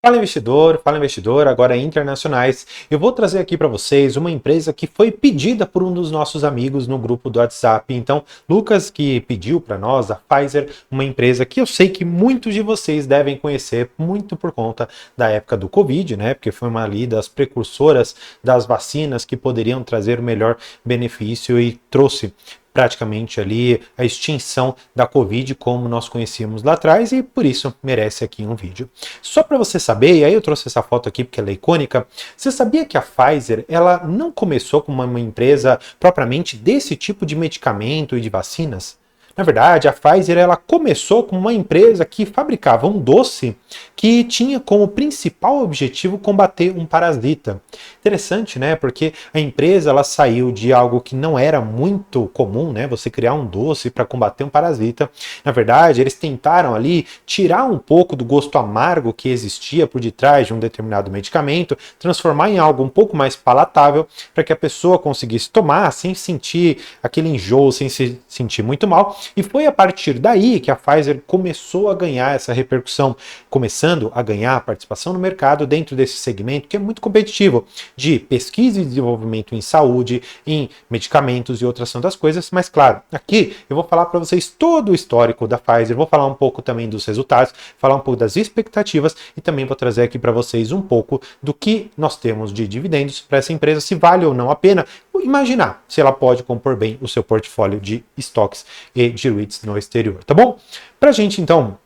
Fala investidor, agora internacionais. Eu vou trazer aqui para vocês uma empresa que foi pedida por um dos nossos amigos no grupo do WhatsApp. Então, Lucas que pediu para nós, a Pfizer, uma empresa que eu sei que muitos de vocês devem conhecer muito por conta da época do Covid, né? Porque foi uma ali das precursoras das vacinas que poderiam trazer o melhor benefício e trouxe praticamente ali a extinção da Covid como nós conhecíamos lá atrás e por isso merece aqui um vídeo. Só para você saber, e aí eu trouxe essa foto aqui porque ela é icônica, você sabia que a Pfizer ela não começou como uma empresa propriamente desse tipo de medicamento e de vacinas? Na verdade, a Pfizer ela começou como uma empresa que fabricava um doce que tinha como principal objetivo combater um parasita. Interessante, né? Porque a empresa ela saiu de algo que não era muito comum, né? Você criar um doce para combater um parasita. Na verdade, eles tentaram ali tirar um pouco do gosto amargo que existia por detrás de um determinado medicamento, transformar em algo um pouco mais palatável para que a pessoa conseguisse tomar sem sentir aquele enjoo, sem se sentir muito mal. E foi a partir daí que a Pfizer começou a ganhar essa repercussão, começando a ganhar participação no mercado dentro desse segmento que é muito competitivo, de pesquisa e desenvolvimento em saúde, em medicamentos e outras tantas coisas. Mas claro, aqui eu vou falar para vocês todo o histórico da Pfizer, vou falar um pouco também dos resultados, falar um pouco das expectativas e também vou trazer aqui para vocês um pouco do que nós temos de dividendos para essa empresa, se vale ou não a pena imaginar se ela pode compor bem o seu portfólio de estoques e de REITs no exterior, tá bom? Para a gente, então,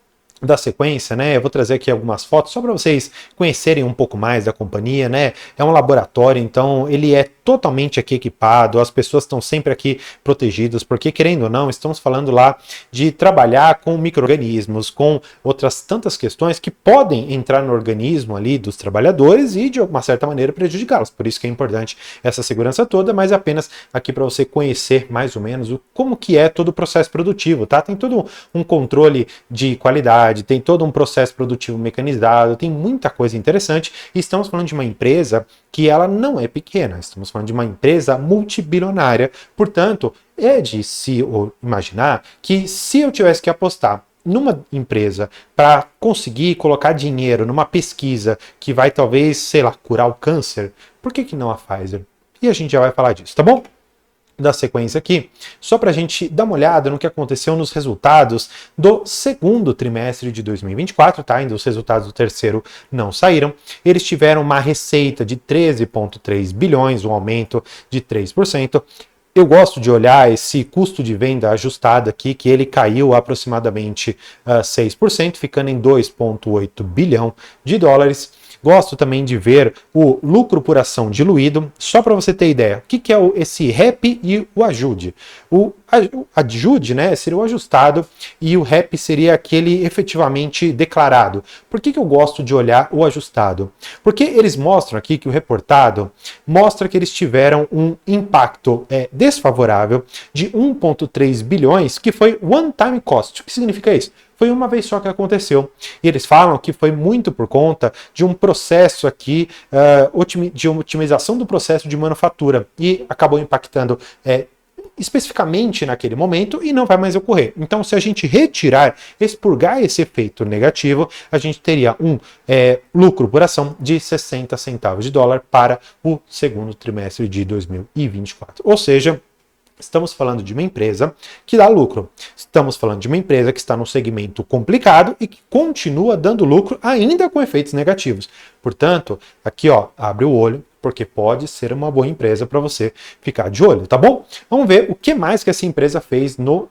dar sequência, né? Eu vou trazer aqui algumas fotos só para vocês conhecerem um pouco mais da companhia, né? É um laboratório, então ele é totalmente aqui equipado, as pessoas estão sempre aqui protegidas, porque querendo ou não, estamos falando lá de trabalhar com micro-organismos, com outras tantas questões que podem entrar no organismo ali dos trabalhadores e de alguma certa maneira prejudicá-los. Por isso que é importante essa segurança toda, mas apenas aqui para você conhecer mais ou menos como que é todo o processo produtivo, tá? Tem todo um controle de qualidade, tem todo um processo produtivo mecanizado, tem muita coisa interessante e estamos falando de uma empresa que ela não é pequena, estamos falando de uma empresa multibilionária, portanto, é de se imaginar que se eu tivesse que apostar numa empresa para conseguir colocar dinheiro numa pesquisa que vai talvez, sei lá, curar o câncer, por que não a Pfizer? E a gente já vai falar disso, tá bom? Da sequência aqui, só para a gente dar uma olhada no que aconteceu nos resultados do segundo trimestre de 2024, tá? Ainda os resultados do terceiro não saíram. Eles tiveram uma receita de 13,3 bilhões, um aumento de 3%. Eu gosto de olhar esse custo de venda ajustado aqui, que ele caiu aproximadamente 6%, ficando em 2,8 bilhão de dólares. Gosto também de ver o lucro por ação diluído, só para você ter ideia. O que é esse REP e o ajude? O ajude, né, seria o ajustado e o REP seria aquele efetivamente declarado. Por que eu gosto de olhar o ajustado? Porque eles mostram aqui que o reportado mostra que eles tiveram um impacto desfavorável de 1,3 bilhões, que foi one-time cost. O que significa isso? Foi uma vez só que aconteceu. E eles falam que foi muito por conta de um processo aqui de otimização do processo de manufatura e acabou impactando especificamente naquele momento e não vai mais ocorrer. Então, se a gente retirar, expurgar esse efeito negativo, a gente teria um lucro por ação de 60 centavos de dólar para o segundo trimestre de 2024. Ou seja, estamos falando de uma empresa que dá lucro. Estamos falando de uma empresa que está num segmento complicado e que continua dando lucro ainda com efeitos negativos. Portanto, aqui ó, abre o olho, porque pode ser uma boa empresa para você ficar de olho, tá bom? Vamos ver o que mais que essa empresa fez no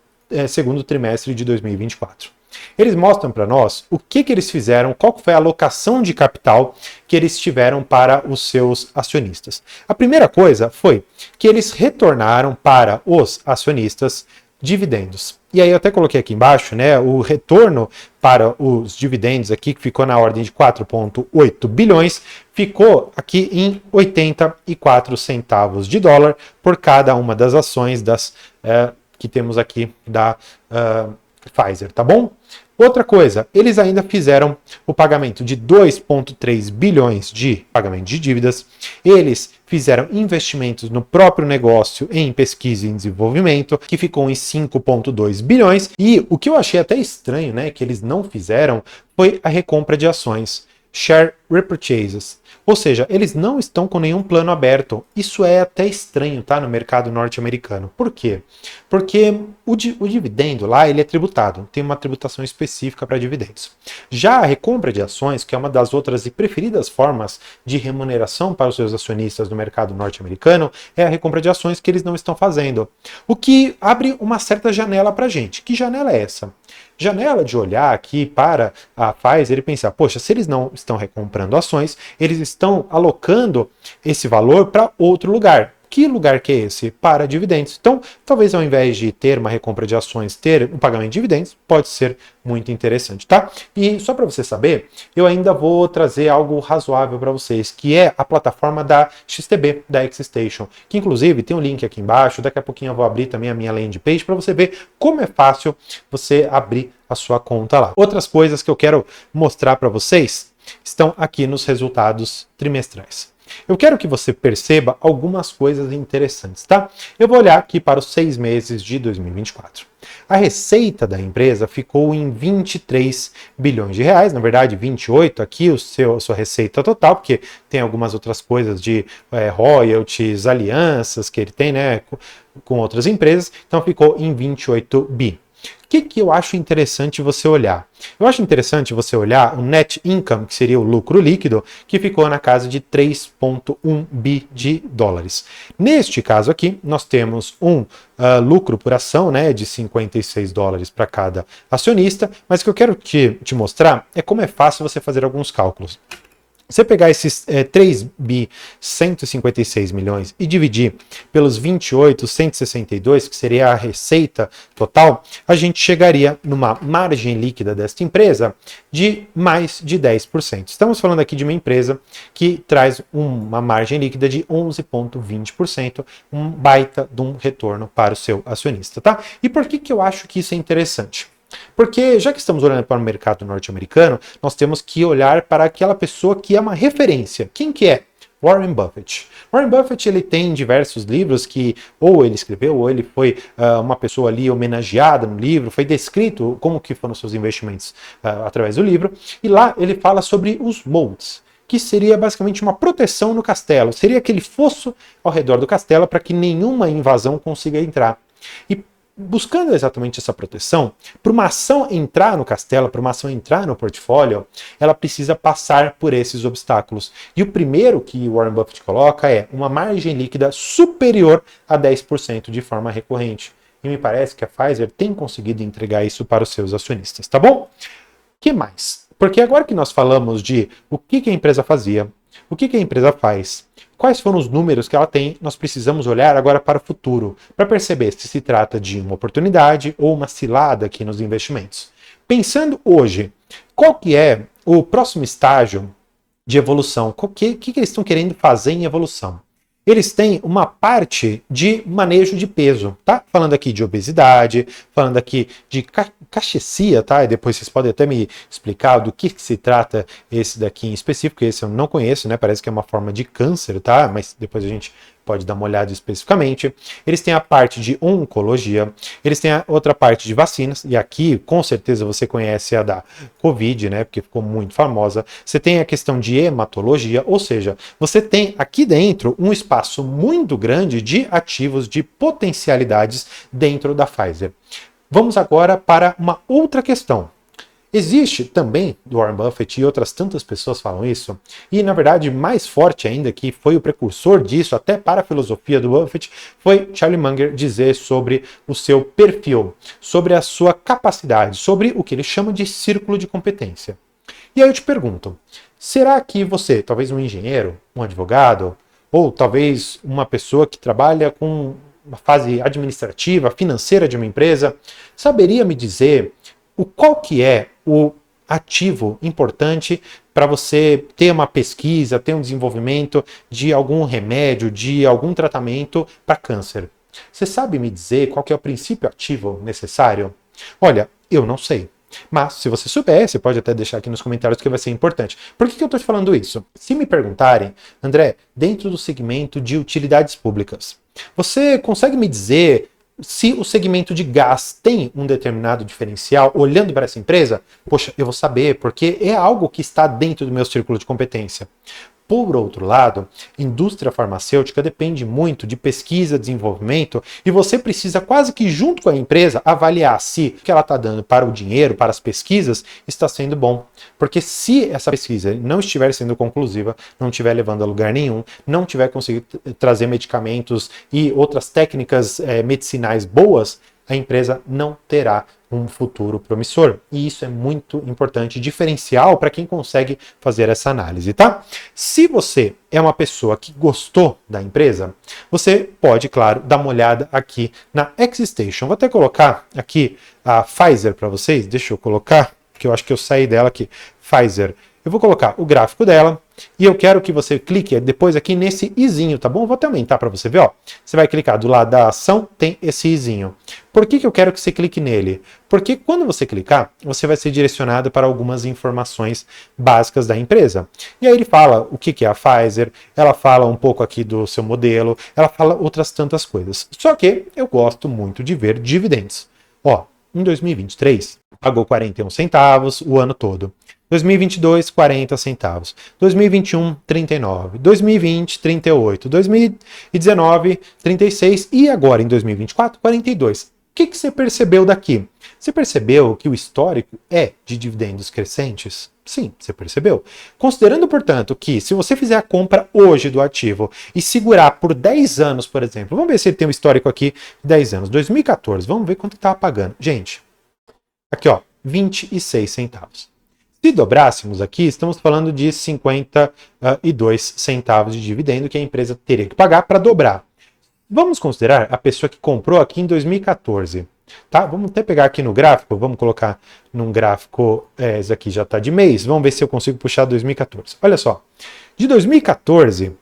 segundo trimestre de 2024. Eles mostram para nós o que eles fizeram, qual foi a alocação de capital que eles tiveram para os seus acionistas. A primeira coisa foi que eles retornaram para os acionistas dividendos. E aí eu até coloquei aqui embaixo, né, o retorno para os dividendos aqui, que ficou na ordem de 4,8 bilhões, ficou aqui em 84 centavos de dólar por cada uma das ações que temos aqui da Pfizer, tá bom? Outra coisa, eles ainda fizeram o pagamento de 2,3 bilhões de pagamento de dívidas, eles fizeram investimentos no próprio negócio em pesquisa e desenvolvimento, que ficou em 5,2 bilhões, e o que eu achei até estranho, né, que eles não fizeram, foi a recompra de ações. share repurchases. Ou seja, eles não estão com nenhum plano aberto. Isso é até estranho, tá? No mercado norte-americano. Por quê? Porque o dividendo lá, ele é tributado. Tem uma tributação específica para dividendos. Já a recompra de ações, que é uma das outras e preferidas formas de remuneração para os seus acionistas no mercado norte-americano, é a recompra de ações que eles não estão fazendo. O que abre uma certa janela para a gente. Que janela é essa? Janela de olhar aqui para a Pfizer e pensar, poxa, se eles não estão recomprando ações, eles estão alocando esse valor para outro lugar. Que lugar que é esse? Para dividendos. Então, talvez ao invés de ter uma recompra de ações, ter um pagamento de dividendos, pode ser muito interessante, tá? E só para você saber, eu ainda vou trazer algo razoável para vocês, que é a plataforma da XTB, da Xstation, que inclusive tem um link aqui embaixo, daqui a pouquinho eu vou abrir também a minha landing page para você ver como é fácil você abrir a sua conta lá. Outras coisas que eu quero mostrar para vocês estão aqui nos resultados trimestrais. Eu quero que você perceba algumas coisas interessantes, tá? Eu vou olhar aqui para os 6 meses de 2024. A receita da empresa ficou em 23 bilhões de reais, na verdade 28 aqui a sua receita total, porque tem algumas outras coisas de royalties, alianças que ele tem, né, com outras empresas, então ficou em 28 bi. O que eu acho interessante você olhar? Eu acho interessante você olhar o net income, que seria o lucro líquido, que ficou na casa de 3,1 bi de dólares. Neste caso aqui, nós temos um lucro por ação, né, de 56 dólares para cada acionista, mas o que eu quero te mostrar é como é fácil você fazer alguns cálculos. Você pegar esses 3 bi 156 milhões e dividir pelos 28, 162, que seria a receita total, a gente chegaria numa margem líquida desta empresa de mais de 10%. Estamos falando aqui de uma empresa que traz uma margem líquida de 11,20%, um baita de um retorno para o seu acionista, tá? E por que eu acho que isso é interessante? Porque já que estamos olhando para o mercado norte-americano, nós temos que olhar para aquela pessoa que é uma referência. Quem que é? Warren Buffett. Warren Buffett, ele tem diversos livros que ou ele escreveu ou ele foi uma pessoa ali homenageada no livro, foi descrito como que foram seus investimentos através do livro, e lá ele fala sobre os moats, que seria basicamente uma proteção no castelo, seria aquele fosso ao redor do castelo para que nenhuma invasão consiga entrar. E buscando exatamente essa proteção, para uma ação entrar no castelo, para uma ação entrar no portfólio, ela precisa passar por esses obstáculos. E o primeiro que Warren Buffett coloca é uma margem líquida superior a 10% de forma recorrente. E me parece que a Pfizer tem conseguido entregar isso para os seus acionistas, tá bom? O que mais? Porque agora que nós falamos de o que a empresa fazia, o que a empresa faz, quais foram os números que ela tem, nós precisamos olhar agora para o futuro, para perceber se se trata de uma oportunidade ou uma cilada aqui nos investimentos. Pensando hoje, qual que é o próximo estágio de evolução? O que eles estão querendo fazer em evolução? Eles têm uma parte de manejo de peso, tá? Falando aqui de obesidade, falando aqui de cachexia, tá? E depois vocês podem até me explicar do que se trata esse daqui em específico, esse eu não conheço, né? Parece que é uma forma de câncer, tá? Mas depois a gente pode dar uma olhada especificamente. Eles têm a parte de oncologia, eles têm a outra parte de vacinas, e aqui com certeza você conhece a da Covid, né? Porque ficou muito famosa. Você tem a questão de hematologia, ou seja, você tem aqui dentro um espaço muito grande de ativos, de potencialidades dentro da Pfizer. Vamos agora para uma outra questão. Existe também, do Warren Buffett e outras tantas pessoas falam isso, e na verdade mais forte ainda, que foi o precursor disso até para a filosofia do Buffett, foi Charlie Munger dizer sobre o seu perfil, sobre a sua capacidade, sobre o que ele chama de círculo de competência. E aí eu te pergunto, será que você, talvez um engenheiro, um advogado, ou talvez uma pessoa que trabalha com uma fase administrativa, financeira de uma empresa, saberia me dizer qual que é o ativo importante para você ter uma pesquisa, ter um desenvolvimento de algum remédio, de algum tratamento para câncer? Você sabe me dizer qual que é o princípio ativo necessário? Olha, eu não sei. Mas, se você souber, você pode até deixar aqui nos comentários que vai ser importante. Por que eu estou te falando isso? Se me perguntarem, André, dentro do segmento de utilidades públicas, você consegue me dizer se o segmento de gás tem um determinado diferencial, olhando para essa empresa, poxa, eu vou saber, porque é algo que está dentro do meu círculo de competência. Por outro lado, indústria farmacêutica depende muito de pesquisa, desenvolvimento, e você precisa quase que junto com a empresa avaliar se o que ela está dando para o dinheiro, para as pesquisas, está sendo bom. Porque se essa pesquisa não estiver sendo conclusiva, não estiver levando a lugar nenhum, não tiver conseguido trazer medicamentos e outras técnicas medicinais boas, a empresa não terá um futuro promissor. E isso é muito importante, diferencial para quem consegue fazer essa análise, tá? Se você é uma pessoa que gostou da empresa, você pode, claro, dar uma olhada aqui na Xstation. Vou até colocar aqui a Pfizer para vocês. Deixa eu colocar, porque eu acho que eu saí dela aqui. Pfizer. Eu vou colocar o gráfico dela e eu quero que você clique depois aqui nesse izinho, tá bom? Vou até aumentar para você ver, ó. Você vai clicar do lado da ação, tem esse izinho. Por que eu quero que você clique nele? Porque quando você clicar, você vai ser direcionado para algumas informações básicas da empresa. E aí ele fala o que é a Pfizer, ela fala um pouco aqui do seu modelo, ela fala outras tantas coisas. Só que eu gosto muito de ver dividendos. Ó, em 2023, pagou 41 centavos o ano todo. 2022, 40 centavos. 2021, 39. 2020, 38. 2019, 36. E agora, em 2024, 42. O que você percebeu daqui? Você percebeu que o histórico é de dividendos crescentes? Sim, você percebeu. Considerando, portanto, que se você fizer a compra hoje do ativo e segurar por 10 anos, por exemplo, vamos ver se ele tem um histórico aqui de 10 anos. 2014, vamos ver quanto estava pagando. Gente, aqui ó, 26 centavos. Se dobrássemos aqui, estamos falando de 52 centavos de dividendo que a empresa teria que pagar para dobrar. Vamos considerar a pessoa que comprou aqui em 2014. Tá? Vamos até pegar aqui no gráfico, vamos colocar num gráfico, esse aqui já está de mês, vamos ver se eu consigo puxar 2014. Olha só, de 2014,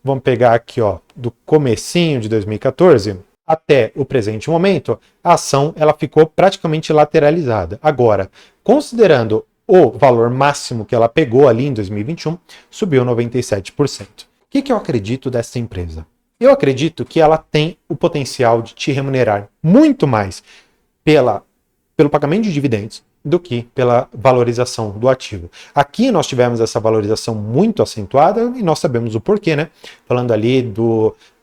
vamos pegar aqui ó, do comecinho de 2014 até o presente momento, a ação ela ficou praticamente lateralizada. Agora, considerando o valor máximo que ela pegou ali em 2021, subiu 97%. O que eu acredito dessa empresa? Eu acredito que ela tem o potencial de te remunerar muito mais pelo pagamento de dividendos do que pela valorização do ativo. Aqui nós tivemos essa valorização muito acentuada e nós sabemos o porquê, né? Falando ali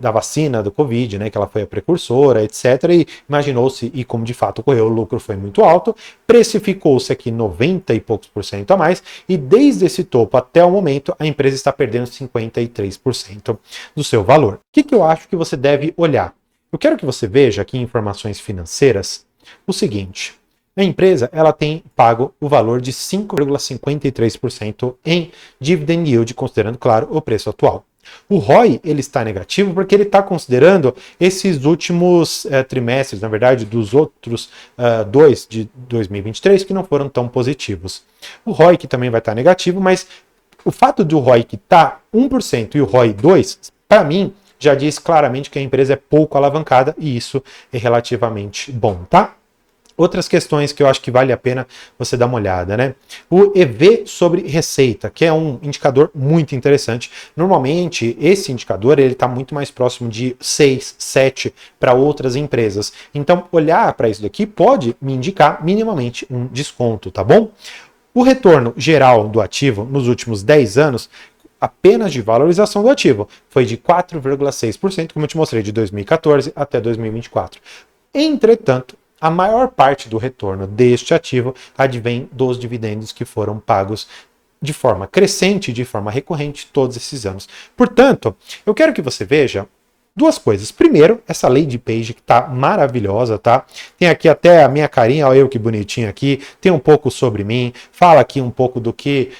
da vacina do Covid, né? Que ela foi a precursora, etc. E imaginou-se, e como de fato ocorreu, o lucro foi muito alto, precificou-se aqui 90 e poucos por cento a mais, e desde esse topo até o momento, a empresa está perdendo 53% do seu valor. O que eu acho que você deve olhar? Eu quero que você veja aqui em informações financeiras o seguinte. A empresa ela tem pago o valor de 5,53% em dividend yield, considerando, claro, o preço atual. O ROI ele está negativo porque ele está considerando esses últimos trimestres, na verdade, dos outros dois de 2023 que não foram tão positivos. O ROI que também vai estar negativo, mas o fato do ROI que está 1% e o ROI 2%, para mim, já diz claramente que a empresa é pouco alavancada e isso é relativamente bom, tá? Outras questões que eu acho que vale a pena você dar uma olhada, né? O EV sobre receita, que é um indicador muito interessante. Normalmente, esse indicador ele está muito mais próximo de 6, 7 para outras empresas. Então, olhar para isso daqui pode me indicar minimamente um desconto, tá bom? O retorno geral do ativo nos últimos 10 anos, apenas de valorização do ativo, foi de 4,6%, como eu te mostrei, de 2014 até 2024. Entretanto, a maior parte do retorno deste ativo advém dos dividendos que foram pagos de forma crescente, de forma recorrente, todos esses anos. Portanto, eu quero que você veja duas coisas. Primeiro, essa landing page que tá maravilhosa, tá? Tem aqui até a minha carinha, olha eu que bonitinho aqui, tem um pouco sobre mim, fala aqui um pouco do que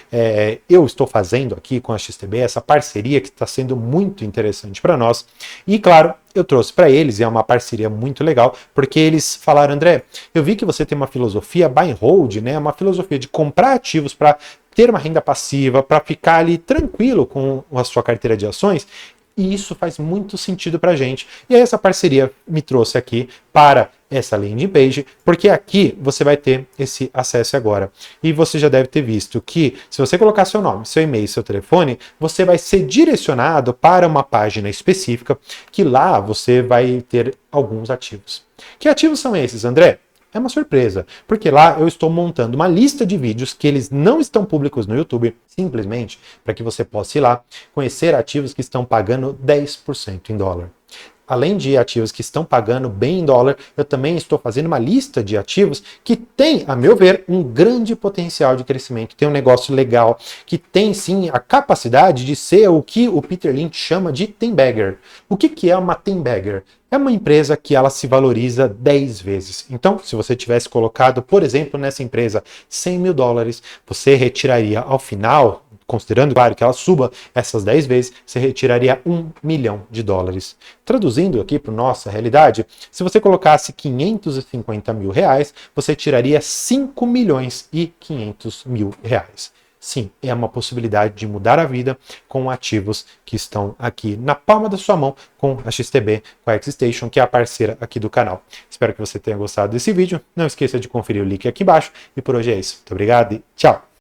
eu estou fazendo aqui com a XTB, essa parceria que está sendo muito interessante para nós. E claro, eu trouxe para eles, e é uma parceria muito legal, porque eles falaram, André, eu vi que você tem uma filosofia buy and hold, né? Uma filosofia de comprar ativos para ter uma renda passiva, para ficar ali tranquilo com a sua carteira de ações, e isso faz muito sentido para a gente. E aí essa parceria me trouxe aqui para essa landing page, porque aqui você vai ter esse acesso agora. E você já deve ter visto que se você colocar seu nome, seu e-mail, seu telefone, você vai ser direcionado para uma página específica, que lá você vai ter alguns ativos. Que ativos são esses, André? É uma surpresa, porque lá eu estou montando uma lista de vídeos que eles não estão públicos no YouTube, simplesmente para que você possa ir lá conhecer ativos que estão pagando 10% em dólar. Além de ativos que estão pagando bem em dólar, eu também estou fazendo uma lista de ativos que tem, a meu ver, um grande potencial de crescimento, tem um negócio legal, que tem sim a capacidade de ser o que o Peter Lynch chama de ten bagger. O que é uma ten bagger? É uma empresa que ela se valoriza 10 vezes. Então, se você tivesse colocado, por exemplo, nessa empresa 100 mil dólares, você retiraria ao final, considerando, claro, que ela suba essas 10 vezes, você retiraria 1 milhão de dólares. Traduzindo aqui para nossa realidade, se você colocasse 550 mil reais, você tiraria 5 milhões e 500 mil reais. Sim, é uma possibilidade de mudar a vida com ativos que estão aqui na palma da sua mão com a XTB, com a Xstation, que é a parceira aqui do canal. Espero que você tenha gostado desse vídeo. Não esqueça de conferir o link aqui embaixo. E por hoje é isso. Muito obrigado e tchau!